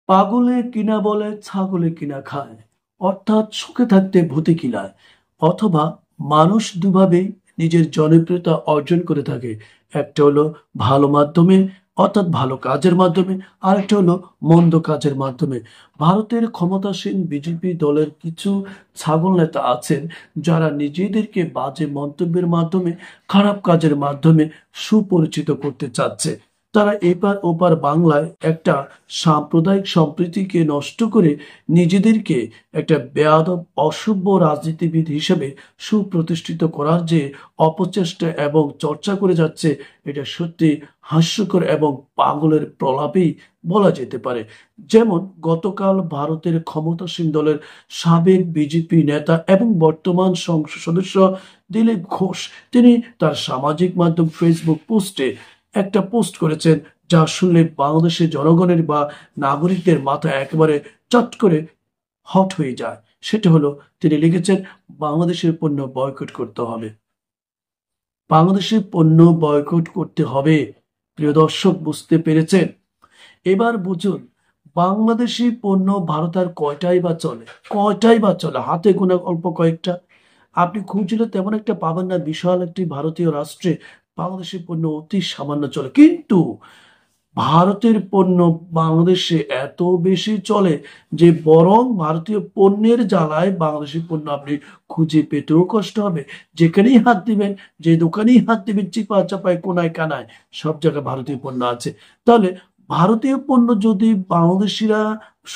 পাগলে কিনা বলে ছাগলে কিনা খায়, অর্থাৎ সুখে থাকতে ভূতে কিলায়। অথবা মানুষ দুভাবেই নিজের জনপ্রিয়তা অর্জন করে থাকে। একটা হলো ভালো মাধ্যমে, অর্থাৎ ভালো কাজের মাধ্যমে। আরেকটা হলো মন্দ কাজের মাধ্যমে। ভারতের ক্ষমতাসীন বিজেপি দলের কিছু ছাগল নেতা আছেন যারা নিজেদেরকে বাজে মন্তব্যের মাধ্যমে, খারাপ কাজের মাধ্যমে সুপরিচিত করতে চাচ্ছে। তারা এপার ওপার বাংলায় একটা সাম্প্রদায়িক সম্প্রীতিকে নষ্ট করে নিজেদেরকে একটা বেয়াদব অসভ্য রাজনীতিবিদ হিসেবে সুপ্রতিষ্ঠিত করার যে অপচেষ্টা এবং চর্চা করে যাচ্ছে, এটা সত্যি হাস্যকর এবং পাগলের প্রলাপেই বলা যেতে পারে। যেমন গতকাল ভারতের ক্ষমতাসীন দলের সাবেক বিজেপি নেতা এবং বর্তমান সংসদ সদস্য দিলীপ ঘোষ, তিনি তার সামাজিক মাধ্যম ফেসবুক পোস্টে একটা পোস্ট করেছেন, যা শুনলে বাংলাদেশের জনগণের বা নাগরিকদের মাথা একেবারে চট করে হট হয়ে যায়। সেটা হলো, তিনি লিখেছেন, বাংলাদেশের পণ্য বয়কট করতে হবে। বাংলাদেশের পণ্য বয়কট করতে হবে। প্রিয় দর্শক, বুঝতে পেরেছেন? এবার বুঝুন, বাংলাদেশি পণ্য ভারত আর কয়টাই বা চলে? কয়টাই বা চলে? হাতে গোনা অল্প কয়েকটা। আপনি খুঁজলে তেমন একটা পাবেন না। বিশাল একটি ভারতীয় রাষ্ট্রে বাংলাদেশের পণ্য অতি সামান্য চলে, কিন্তু ভারতের পণ্য বাংলাদেশে এত বেশি চলে যে বরং ভারতীয় পণ্যের জ্বালায় বাংলাদেশি পণ্য আপনি খুঁজে পেতেও কষ্ট হবে। যেখানেই হাত দিবেন, যে দোকানেই হাত দিবেন, চিপা চাপায় কোনায় কানায় সব জায়গায় ভারতীয় পণ্য আছে। তাহলে ভারতীয় পণ্য যদি বাংলাদেশিরা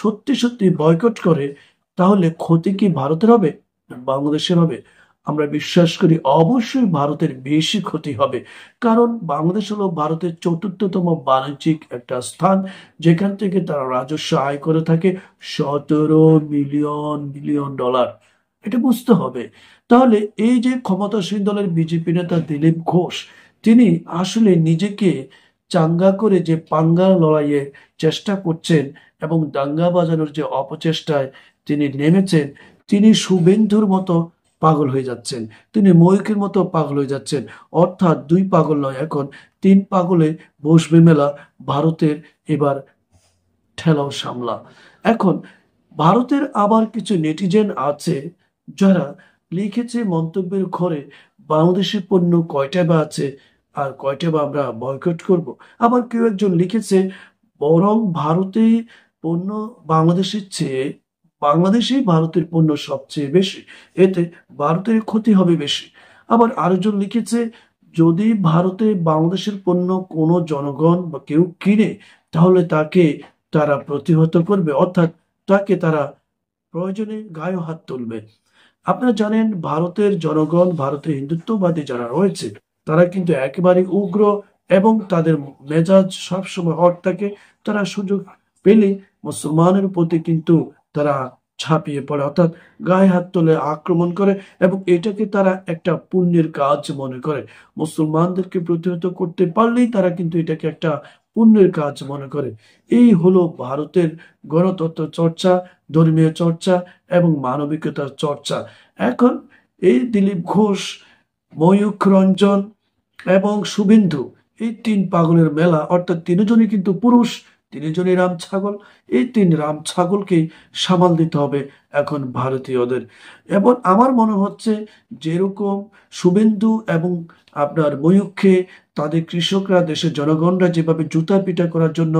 সত্যি সত্যি বয়কট করে, তাহলে ক্ষতি কি ভারতের হবে না বাংলাদেশের হবে? আমরা বিশ্বাস করি অবশ্যই ভারতের বেশি ক্ষতি হবে। কারণ বাংলাদেশ হলো ভারতের চতুর্থতম বাণিজ্যিক একটা স্থান, যেখান থেকে তারা রাজস্ব আয় করে থাকে 17 মিলিয়ন মিলিয়ন ডলার। এটা বুঝতে হবে। তাহলে এই যে ক্ষমতাসীন দলের বিজেপি নেতা দিলীপ ঘোষ, তিনি আসলে নিজেকে চাঙ্গা করে যে পাঙ্গা লড়াইয়ে চেষ্টা করছেন এবং দাঙ্গা বাজানোর যে অপচেষ্টায় তিনি নেমেছেন, তিনি শুভেন্দুর মতো পাগল হয়ে যাচ্ছেন, তিনি ময়ূকের মতো পাগল হয়ে যাচ্ছেন। অর্থাৎ দুই পাগল নয়, এখন তিন পাগলে বসবে মেলা। ভারতের এবার ঠেলাও সামলা। এখন ভারতের আবার কিছু নেটিজেন আছে যারা লিখেছে মন্তব্যের ঘরে, বাংলাদেশের পণ্য কয়টা বা আছে আর কয়টা বা আমরা বয়কট করব। আবার কেউ একজন লিখেছে, বরং ভারতে পণ্য বাংলাদেশের চেয়ে বাংলাদেশেই ভারতের পণ্য সবচেয়ে বেশি, এতে ভারতের ক্ষতি হবে বেশি। আবার আরেকজন লিখেছে, যদি ভারতে বাংলাদেশের পণ্য কোনো জনগণ বা কেউ কিনে, তাহলে তাকে তারা প্রতিহত করবে, অর্থাৎ তাকে তারা প্রয়োজনে গায়ে হাত তুলবে। আপনারা জানেন, ভারতের জনগণ, ভারতের হিন্দুত্ববাদী যারা রয়েছে, তারা কিন্তু একেবারে উগ্র এবং তাদের মেজাজ সবসময় হট থাকে। তারা সুযোগ পেলে মুসলমানের প্রতি কিন্তু তারা ঝাঁপিয়ে পড়ে, অর্থাৎ গায়ে হাত তুলে আক্রমণ করে, এবং এটাকে তারা একটা পুণ্যের কাজ মনে করে। মুসলমানদেরকে প্রতিহত করতে পারলেই তারা কিন্তু এটাকে একটা পুণ্যের কাজ মনে করে। এই হলো ভারতের গণতন্ত্র চর্চা, ধর্মীয় চর্চা এবং মানবিকতার চর্চা। এখন এই দিলীপ ঘোষ, ময়ূখ রঞ্জন এবং শুভেন্দু, এই তিন পাগলের মেলা, অর্থাৎ তিনজনই কিন্তু পুরুষ, তিনজনই রাম ছাগল। এই তিন রাম ছাগলকেই সামাল দিতে হবে এখন ভারতীয়দের। এবং আমার মনে হচ্ছে, যেরকম শুভেন্দু এবং আপনার ময়ূখকে তাদের কৃষকরা, দেশের জনগণরা যেভাবে জুতা পিটা করার জন্য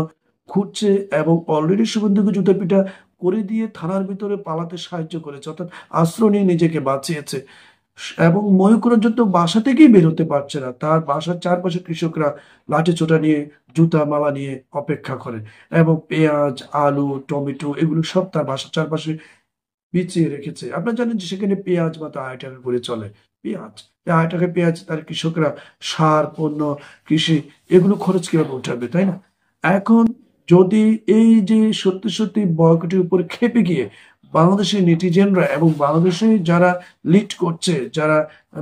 ঘুরছে, এবং অলরেডি শুভেন্দুকে জুতা পিটা করে দিয়ে থানার ভিতরে পালাতে সাহায্য করেছে, অর্থাৎ আশ্রয় নিয়ে নিজেকে বাঁচিয়েছে। এবং ময়ূকরঞ্জন তো বাসা থেকেই বের হতে পারছে না, তার বাসার চারপাশে কৃষকরা লাঠি ছোটা নিয়ে, জুতা মালা নিয়ে অপেক্ষা করে, এবং পেঁয়াজ, আলু, টমেটো এগুলো সব তার বাসার চারপাশে বিছিয়ে রেখেছে। আপনারা জানেন যে সেখানে পেঁয়াজ বা আড়াই টাকা করে চলে পেঁয়াজ। এই আড়াই টাকা পেঁয়াজ তার কৃষকরা সার, পণ্য, কৃষি এগুলো খরচ কিভাবে উঠাবে, তাই না? এখন যদি এই যে সত্যি সত্যি বয়কটের উপর খেপে গিয়ে বাংলাদেশের নেটিজেনরা এবং বাংলাদেশে যারা লিড করছে, যারা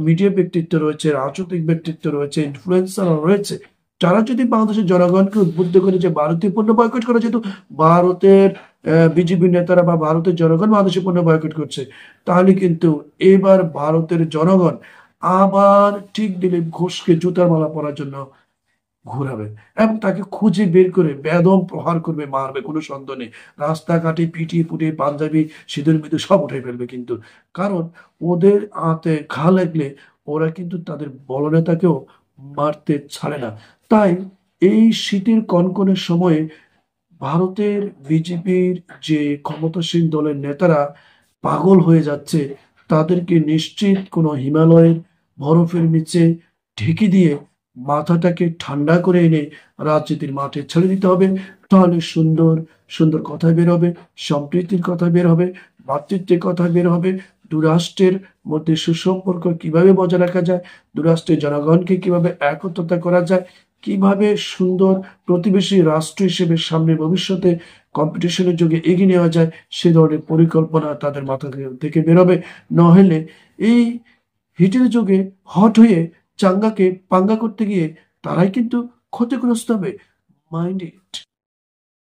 মিডিয়া ব্যক্তিত্ব রয়েছে, রাজনৈতিক ব্যক্তিত্ব রয়েছে, ইনফ্লুয়েন্সার রয়েছে, তারা যদি বাংলাদেশের জনগণকে উদ্বুদ্ধ করে যে ভারতীয় পণ্য বয়কট করা, যেহেতু ভারতের বিজেপি নেতারা বা ভারতের জনগণ বাংলাদেশের পণ্য বয়কট করছে, তাহলে কিন্তু এবার ভারতের জনগণ আবার ঠিক দিলীপ ঘোষকে জুতার মালা পরার জন্য ঘোরাবে এবং তাকে খুঁজে বের করে বেদম প্রহার করবে, মারবে, কোনো সন্দেহ নেই। রাস্তাঘাটে পিটিয়ে পুটিয়ে পাঞ্জাবি, সিঁদুর মিঁদুর সব উঠে ফেলবে কিন্তু। কারণ ওদের হাতে ঘা লাগলে ওরা কিন্তু তাদের বড় নেতাকেও মারতে ছাড়ে না। তাই এই শীতের কনকনের সময়ে ভারতের বিজেপির যে ক্ষমতাসীন দলের নেতারা পাগল হয়ে যাচ্ছে, তাদেরকে নিশ্চিত কোনো হিমালয়ের বরফের নিচে ঢেকে দিয়ে মাথাটাকে ঠান্ডা করে এনে রাজনীতির মাঠে ছেড়ে দিতে হবে। তাহলে সুন্দর সুন্দর কথা বের হবে, সম্প্রীতির কথা বের হবে, ভ্রাতৃত্বের কথা বের হবে, দুরাষ্ট্রের মধ্যে সুসম্পর্ক কিভাবে বজায় রাখা যায়, দুরাষ্ট্রের জনগণকে কিভাবে একত্রতা করা যায়, কিভাবে সুন্দর প্রতিবেশী রাষ্ট্র হিসেবে সামনে ভবিষ্যতে কম্পিটিশনের যুগে এগিয়ে নেওয়া যায়, সে ধরনের পরিকল্পনা তাদের মাথা থেকে বেরোবে। নহেলে এই হিটের যুগে হট হয়ে চাঙ্গাকে পাঙ্গা করতে গিয়ে তারাই কিন্তু ক্ষতিগ্রস্ত হবে। Mind it.